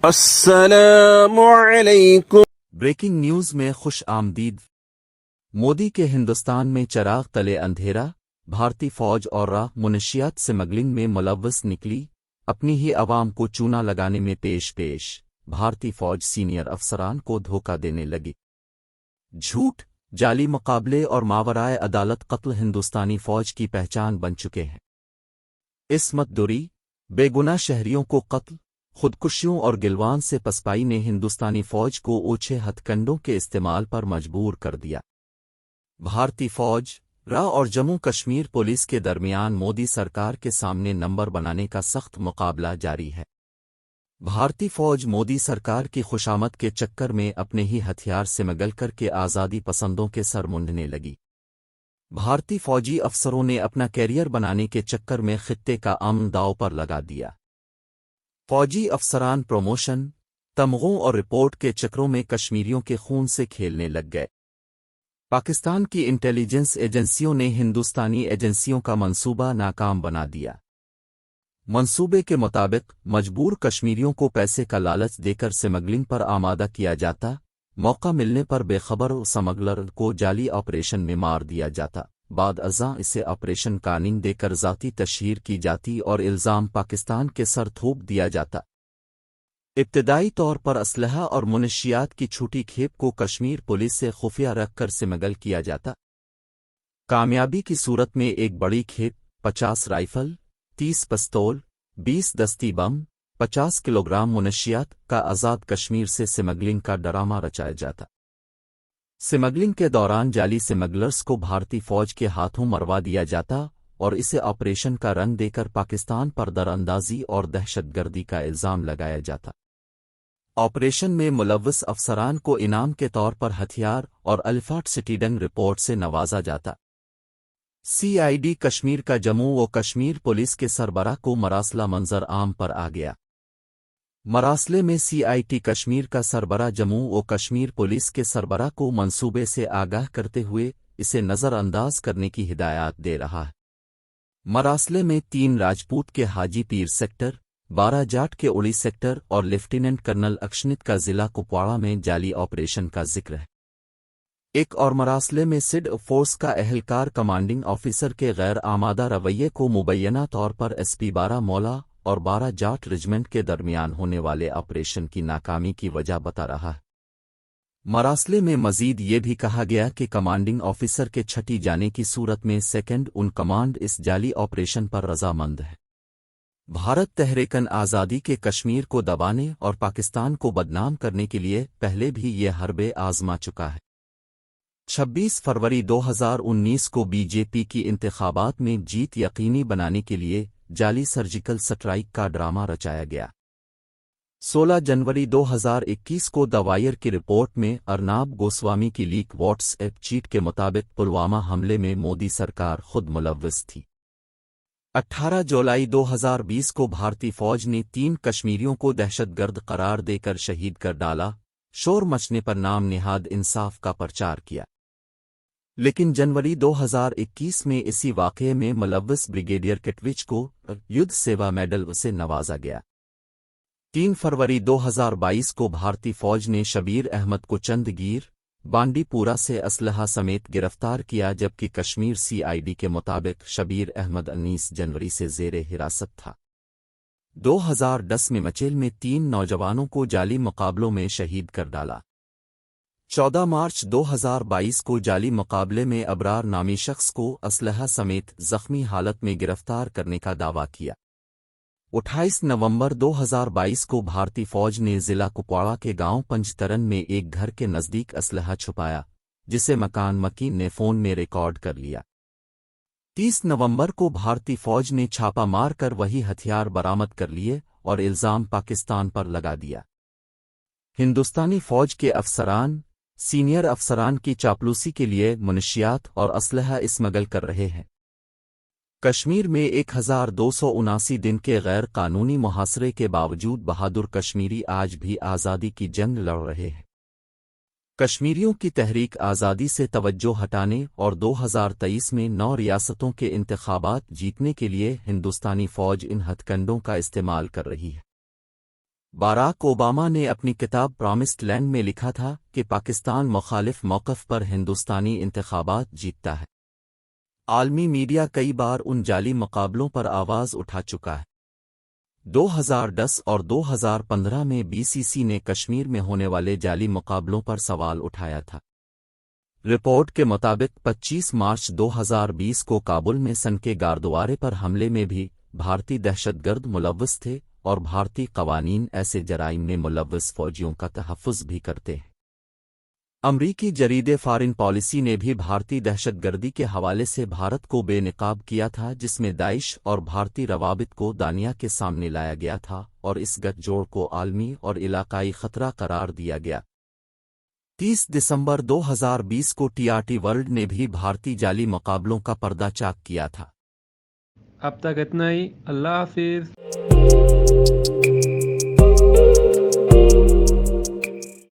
السلام علیکم۔ Breaking news میں خوش آمدید۔ مودی کے ہندوستان میں چراغ تلے اندھیرا، بھارتی فوج اور منشیات سمگلنگ میں ملوث نکلی، اپنی ہی عوام کو چونا لگانے میں پیش بھارتی فوج سینئر افسران کو دھوکہ دینے لگی۔ جھوٹ، جعلی مقابلے اور ماورائے عدالت قتل ہندوستانی فوج کی پہچان بن چکے ہیں۔ عصمت دوری، بے گناہ شہریوں کو قتل، خودکشیوں اور گلوان سے پسپائی نے ہندوستانی فوج کو اوچھے ہتھ کنڈوں کے استعمال پر مجبور کر دیا۔ بھارتی فوج اور جموں کشمیر پولیس کے درمیان مودی سرکار کے سامنے نمبر بنانے کا سخت مقابلہ جاری ہے۔ بھارتی فوج مودی سرکار کی خوشامد کے چکر میں اپنے ہی ہتھیار سے مگل کر کے آزادی پسندوں کے سر منڈنے لگی۔ بھارتی فوجی افسروں نے اپنا کیریئر بنانے کے چکر میں خطے کا امن داؤ پر لگا دیا۔ فوجی افسران پروموشن، تمغوں اور رپورٹ کے چکروں میں کشمیریوں کے خون سے کھیلنے لگ گئے۔ پاکستان کی انٹیلیجنس ایجنسیوں نے ہندوستانی ایجنسیوں کا منصوبہ ناکام بنا دیا۔ منصوبے کے مطابق مجبور کشمیریوں کو پیسے کا لالچ دے کر سمگلنگ پر آمادہ کیا جاتا، موقع ملنے پر بے خبر سمگلر کو جعلی آپریشن میں مار دیا جاتا، بعد ازاں اسے آپریشن کا نام دے کر ذاتی تشہیر کی جاتی اور الزام پاکستان کے سر تھوپ دیا جاتا۔ ابتدائی طور پر اسلحہ اور منشیات کی چھوٹی کھیپ کو کشمیر پولیس سے خفیہ رکھ کر سمگل کیا جاتا۔ کامیابی کی صورت میں ایک بڑی کھیپ، 50 رائفل، 30 پستول، 20 دستی بم، 50 کلوگرام منشیات کا آزاد کشمیر سے سمگلنگ کا ڈرامہ رچایا جاتا۔ سمگلنگ کے دوران جعلی سمگلرز کو بھارتی فوج کے ہاتھوں مروا دیا جاتا اور اسے آپریشن کا رنگ دے کر پاکستان پر دراندازی اور دہشت گردی کا الزام لگایا جاتا۔ آپریشن میں ملوث افسران کو انعام کے طور پر ہتھیار اور الفاٹ سٹیڈنگ رپورٹ سے نوازا جاتا۔ CID کشمیر کا جموں و کشمیر پولیس کے سربراہ کو مراسلہ منظر عام پر آ گیا۔ مراسلے میں CID کشمیر کا سربراہ جموں و کشمیر پولیس کے سربراہ کو منصوبے سے آگاہ کرتے ہوئے اسے نظر انداز کرنے کی ہدایات دے رہا ہے۔ مراسلے میں 3 راجپوت کے حاجی پیر سیکٹر، 12 جاٹ کے اڑی سیکٹر اور لیفٹیننٹ کرنل اکشنت کا ضلع کپواڑہ میں جعلی آپریشن کا ذکر ہے۔ ایک اور مراسلے میں سڈ فورس کا اہلکار کمانڈنگ آفیسر کے غیر آمادہ رویے کو مبینہ طور پر SP 12 مولا اور 12 جاٹ ریجمنٹ کے درمیان ہونے والے آپریشن کی ناکامی کی وجہ بتا رہا ہے۔ مراسلے میں مزید یہ بھی کہا گیا کہ کمانڈنگ آفیسر کے چھٹی جانے کی صورت میں سیکنڈ ان کمانڈ اس جعلی آپریشن پر رضامند ہے۔ بھارت تحریکن آزادی کے کشمیر کو دبانے اور پاکستان کو بدنام کرنے کے لیے پہلے بھی یہ حربے آزما چکا ہے۔ 26 فروری 2019 کو BJP کی انتخابات میں جیت یقینی بنانے کے لیے جعلی سرجیکل سٹرائیک کا ڈرامہ رچایا گیا۔ 16 جنوری 2021 کو دی وائر کی رپورٹ میں ارناب گوسوامی کی لیک واٹس ایپ چیٹ کے مطابق پلوامہ حملے میں مودی سرکار خود ملوث تھی۔ 18 جولائی 2020 کو بھارتی فوج نے 3 کشمیریوں کو دہشت گرد قرار دے کر شہید کر ڈالا، شور مچنے پر نام نہاد انصاف کا پرچار کیا۔ لیکن جنوری 2021 میں اسی واقعے میں ملوث بریگیڈیئر کٹوچ کو یدھ سیوا میڈل سے نوازا گیا۔ 3 فروری 2022 کو بھارتی فوج نے شبیر احمد کو چند گیر، بانڈی پورہ سے اسلحہ سمیت گرفتار کیا، جبکہ کشمیر CID کے مطابق شبیر احمد 19 جنوری سے زیر حراست تھا۔ 2010 میں مچیل میں 3 نوجوانوں کو جعلی مقابلوں میں شہید کر ڈالا۔ 14 مارچ 2022 کو جعلی مقابلے میں ابرار نامی شخص کو اسلحہ سمیت زخمی حالت میں گرفتار کرنے کا دعویٰ کیا۔ 28 نومبر 2022 کو بھارتی فوج نے ضلع کپواڑہ کے گاؤں پنجترن میں ایک گھر کے نزدیک اسلحہ چھپایا، جسے مکان مکین نے فون میں ریکارڈ کر لیا۔ 30 نومبر کو بھارتی فوج نے چھاپا مار کر وہی ہتھیار برآمد کر لیے اور الزام پاکستان پر لگا دیا۔ ہندوستانی فوج کے افسران، سینئر افسران کی چاپلوسی کے لیے منشیات اور اسلحہ اسمگل کر رہے ہیں۔ کشمیر میں 1279 دن کے غیر قانونی محاصرے کے باوجود بہادر کشمیری آج بھی آزادی کی جنگ لڑ رہے ہیں۔ کشمیریوں کی تحریک آزادی سے توجہ ہٹانے اور 2023 میں 9 ریاستوں کے انتخابات جیتنے کے لیے ہندوستانی فوج ان ہتھ کنڈوں کا استعمال کر رہی ہے۔ باراک اوباما نے اپنی کتاب پرامسڈ لینڈ میں لکھا تھا کہ پاکستان مخالف موقف پر ہندوستانی انتخابات جیتتا ہے۔ عالمی میڈیا کئی بار ان جعلی مقابلوں پر آواز اٹھا چکا ہے۔ 2010 اور 2015 میں بی سی سی نے کشمیر میں ہونے والے جعلی مقابلوں پر سوال اٹھایا تھا۔ رپورٹ کے مطابق 25 مارچ 2020 کو کابل میں سن کے گاردوارے پر حملے میں بھی بھارتی دہشت گرد ملوث تھے اور بھارتی قوانین ایسے جرائم میں ملوث فوجیوں کا تحفظ بھی کرتے ہیں۔ امریکی جریدے فارن پالیسی نے بھی بھارتی دہشت گردی کے حوالے سے بھارت کو بے نقاب کیا تھا، جس میں داعش اور بھارتی روابط کو دنیا کے سامنے لایا گیا تھا اور اس گٹھ جوڑ کو عالمی اور علاقائی خطرہ قرار دیا گیا۔ 30 دسمبر 2020 کو ٹی آر ٹی ورلڈ نے بھی بھارتی جعلی مقابلوں کا پردہ چاک کیا تھا۔ اب تک اتنا ہی، اللہ حافظ۔